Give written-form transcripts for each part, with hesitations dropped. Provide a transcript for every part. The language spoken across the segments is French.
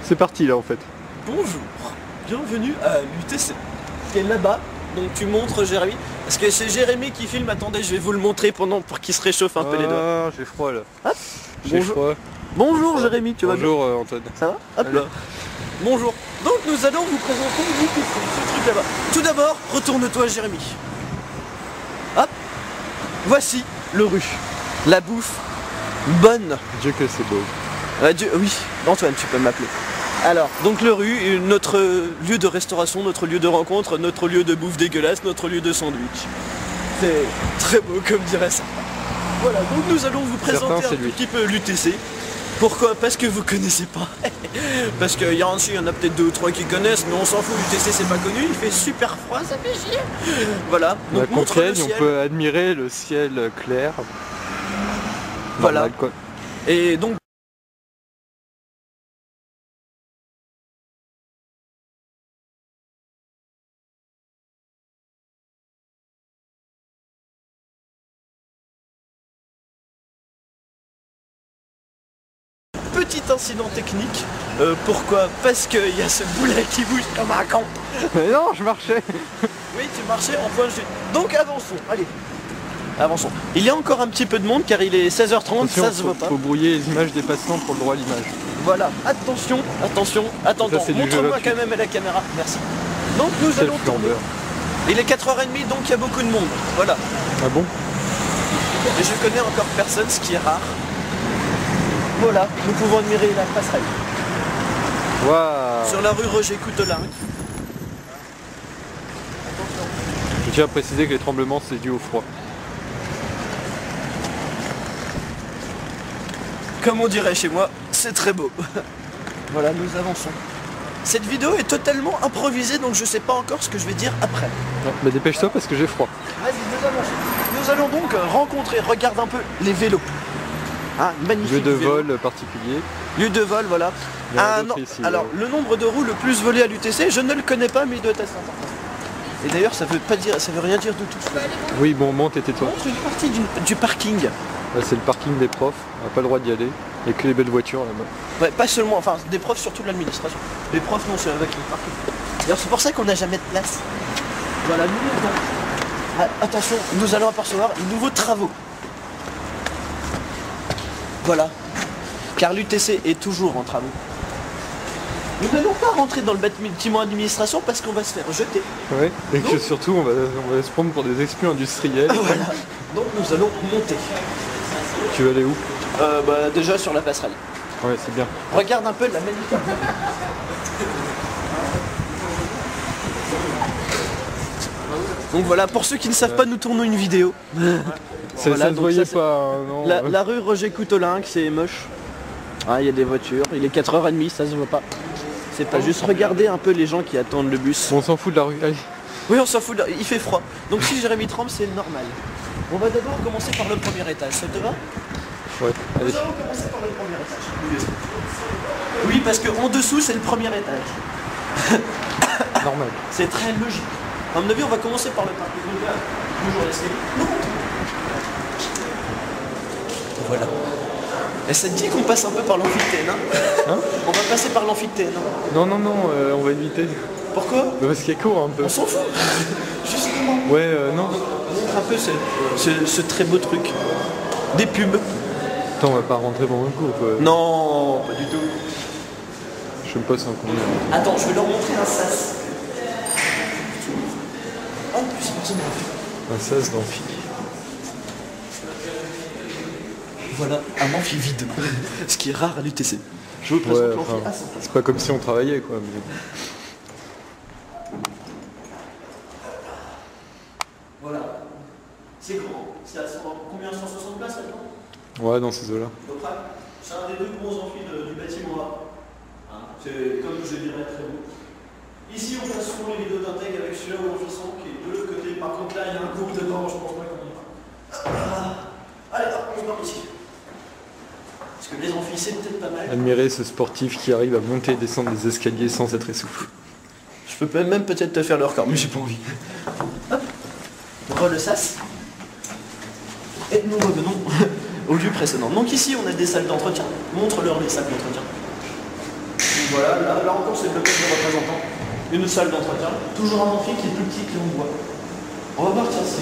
C'est parti là en fait. Bonjour, bienvenue à l'UTC, qui est là-bas. Donc tu montres Jérémy, parce que c'est Jérémy qui filme. Attendez, je vais vous le montrer pour qu'il se réchauffe un peu les doigts. Ah, j'ai froid là. Hop. J'ai froid. Bonjour Jérémy, tu vas bien? Bonjour Antoine. Ça va? Hop là. Bonjour. Donc nous allons vous présenter l'UTC, ce truc là-bas. Tout d'abord, retourne-toi Jérémy. Hop. Voici le rue. La bouffe bonne. Dieu que c'est beau. Oui, Antoine, tu peux m'appeler. Alors, donc le rue, notre lieu de restauration, notre lieu de rencontre, notre lieu de bouffe dégueulasse, notre lieu de sandwich. C'est très beau comme dirait ça. Voilà, donc nous allons vous présenter un petit peu l'UTC. Pourquoi? Parce que vous connaissez pas. Parce qu'il y en a peut-être 2 ou 3 qui connaissent, mais on s'en fout, l'UTC c'est pas connu, il fait super froid, ça fait chier. Voilà, donc à Compiègne, on peut admirer le ciel clair. Voilà. Normal, quoi. Et donc petit incident technique. Pourquoi? Parce qu'il y a ce boulet qui bouge comme un con. Mais non, je marchais. Oui, tu marchais en point de chute. Donc avançons, allez. Avançons. Il y a encore un petit peu de monde car il est 16h30, attention, ça se voit pas. Faut brouiller les images des passants pour le droit à l'image. Voilà, attention, attention, attends, montre-moi quand même à la caméra, merci. Donc nous allons tourner. Il est 4h30 donc il y a beaucoup de monde, voilà. Ah bon? Et je connais encore personne, ce qui est rare. Voilà, nous pouvons admirer la passerelle. Waouh. Sur la rue Roger Coutelinck. Je tiens à préciser que les tremblements c'est dû au froid. Comme on dirait chez moi, c'est très beau. Voilà, nous avançons. Cette vidéo est totalement improvisée, donc je sais pas encore ce que je vais dire après. Non, mais dépêche-toi parce que j'ai froid. Vas-y, nous avançons. Nous allons donc rencontrer, regarde un peu les vélos. Ah, magnifique. Lieu de vol particulier. Lieu de vol, voilà. Ici, alors, le nombre de roues le plus volé à l'UTC, je ne le connais pas, mais il doit être assez important. Et d'ailleurs, ça veut rien dire du tout. Oui, bon, monte et tais-toi. Montre une partie du parking. Là, c'est le parking des profs. On n'a pas le droit d'y aller. Il n'y a que les belles voitures là-bas. Ouais, pas seulement, enfin, des profs, surtout de l'administration. Les profs, non, c'est avec le parking. D'ailleurs, c'est pour ça qu'on n'a jamais de place. Voilà, nous montons. Ah, attention, nous allons apercevoir de nouveaux travaux. Voilà. Car l'UTC est toujours en travaux. Nous n'allons pas rentrer dans le bâtiment administration parce qu'on va se faire jeter. Ouais, et que surtout on va se prendre pour des espions industriels. Voilà. Donc nous allons monter. Tu veux aller où? Déjà sur la passerelle. Ouais, c'est bien. Regarde un peu la magnifique. Donc voilà, pour ceux qui ne savent pas, nous tournons une vidéo. Voilà, ça ne se voyait pas. Non. La rue Roger Coutelinck, c'est moche. Ah, il y a des voitures, il est 4h30, ça se voit pas. C'est pas juste, regardez un peu les gens qui attendent le bus. On s'en fout de la rue, allez. Oui, on s'en fout, il fait froid. Donc si Jérémy tremble, c'est normal. On va d'abord commencer par le premier étage, ça te va? Ouais, allez. Nous allons commencer par le premier étage. Oui, parce qu'en dessous, c'est le premier étage. Normal. C'est très logique. À mon avis, on va commencer par le parking. Bonjour l'escalier. Voilà. Et ça te dit qu'on passe un peu par l'amphithéâtre, hein? On va passer par l'amphithéâtre. Non, on va éviter. Pourquoi? Parce qu'il y a court un peu. On s'en fout. Justement. Ouais, non. Montre un peu ce très beau truc. Des pubs. Attends, on va pas rentrer pendant le cours. Non, pas du tout. Je sais pas si on combien. Attends, je vais leur montrer un sas. Oh, en plus, personne n'a vu. Un sas d'amphi. Voilà, un amphi vide. Ce qui est rare à l'UTC. Je vous présente l'amphi à 100 places. C'est pas comme si on travaillait quoi. Mais... Voilà. C'est grand. C'est à combien? 160 places maintenant? Ouais, dans ces eaux-là. C'est un des 2 gros amphis du bâtiment A. C'est comme je dirais très beau. Ici on passe souvent les vidéos d'intègre avec celui-là où l'amphissant qui est de l'autre côté. Par contre là il y a un groupe dedans, je pense pas qu'on y va. Allez hop, on part ici. Parce que les amphis c'est peut-être pas mal. Admirer ce sportif qui arrive à monter et descendre des escaliers sans être essoufflé. Je peux même peut-être te faire le record, mais j'ai pas envie. Hop, on prend le sas. Et nous revenons au lieu précédent. Donc ici on a des salles d'entretien. Montre-leur les salles d'entretien. Voilà, là encore c'est le local de représentant. Une salle d'entretien. Toujours un amphi qui est plus petit que l'on voit. On va voir, tiens, si.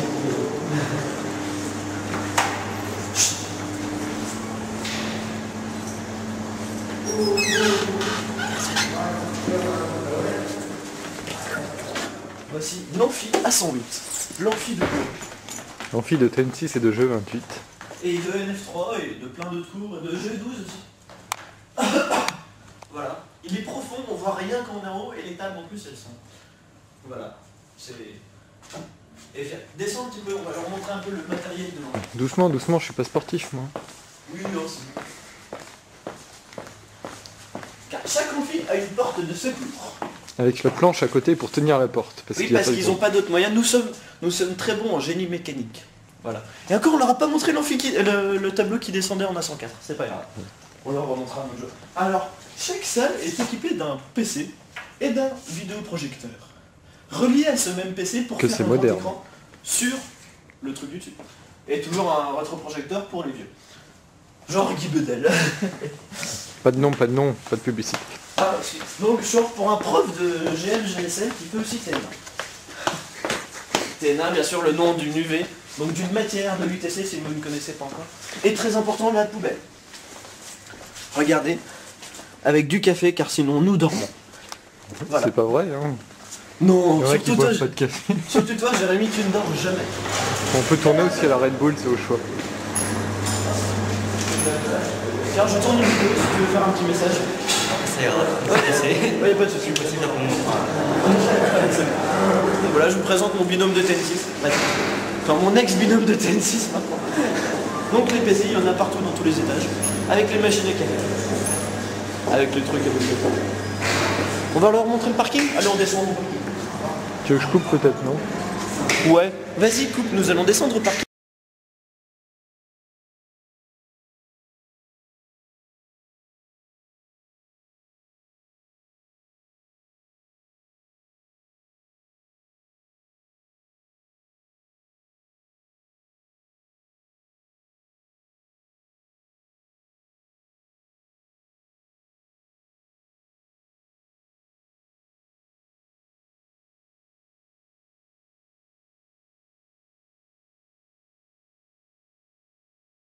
Voici l'amphi à 108. L'amphi de jeu. L'amphi de Tensis et de jeu 28. Et de NF3 et de plein d'autres cours, de G12 aussi. Voilà. Il est profond, on voit rien quand on est en haut, et les tables en plus elles sont. Voilà. C'est. Et descends un petit peu, on va leur montrer un peu le matériel devant. Doucement, doucement, je suis pas sportif moi. Oui, non, c'est. Car chaque amphi a une porte de secours. Avec la planche à côté pour tenir la porte. Oui, parce qu'ils n'ont pas d'autres moyens. Nous sommes très bons en génie mécanique. Voilà. Et encore, on leur a pas montré le tableau qui descendait en A104. C'est pas grave. On leur remontrera un autre jour. Alors, chaque salle est équipée d'un PC et d'un vidéoprojecteur. Relié à ce même PC pour Que faire c'est un grand moderne. écran sur le truc du dessus. Et toujours un rétroprojecteur pour les vieux. Genre Guy Bedel. Pas de nom, pas de publicité. Ah, si. Donc, genre pour un prof de GM-GSM qui peut aussi TNA. TNA, bien sûr, le nom d'une UV, donc d'une matière de l'UTC si vous ne connaissez pas encore. Et très important, la poubelle. Regardez, avec du café, car sinon nous dormons. Voilà. C'est pas vrai, hein. Non, C'est vrai qu'ils surtout toi, boivent pas de café. surtout toi, Jérémy, tu ne dors jamais. On peut tourner aussi à la Red Bull, c'est au choix. Tiens, je tourne une vidéo si tu veux faire un petit message. Ça ira. Ouais, y a pas de souci. Voilà, je vous présente mon binôme de Tensis. Enfin, mon ex-binôme de Tensis maintenant. Donc les PC, il y en a partout dans tous les étages. Avec les machines à café. Avec les trucs à vous. On va leur montrer le parking. Allez, on descend. Tu veux que je coupe peut-être, non? Ouais. Vas-y, coupe, nous allons descendre au parking.